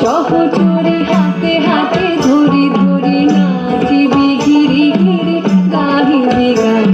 সহচরে হাতে হাতে ধরি ধরি নাচিবি ঘিরি ঘিরি গাহিবি গান।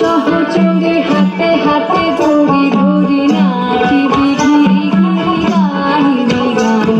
সহচরে হাতে হাতে ধরি ধরি নাচিবি ঘিরি ঘিরি গাহিবি গান।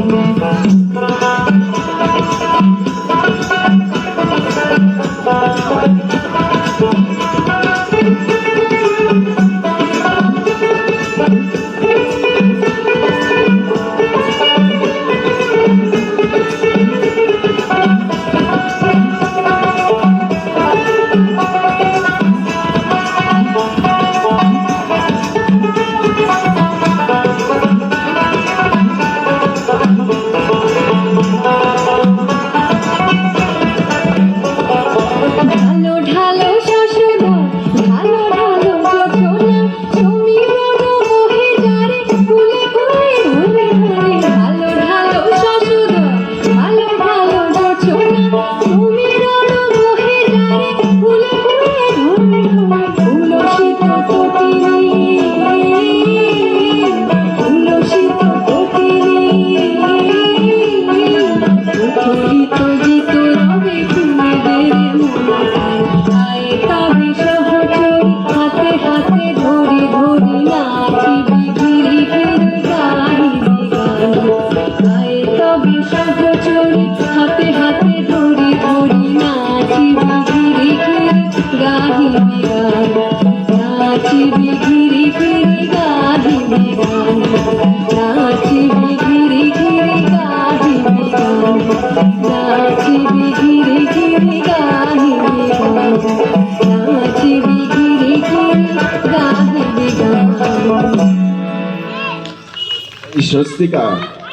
হাতে হাতে ধরি ধরি নাচিবি ঘিরি ঘিরি গাহিবি গান। নাচিবি ঘিরি ঘিরি গাহিবি গান। নাচিবি ঘিরি ঘিরি গাহিবি গান। নাচিবি ঘিরি ঘিরি গাহিবি গান। নাচিবি ঘিরি ঘিরি গাহিবি গান। স্বস্তিকা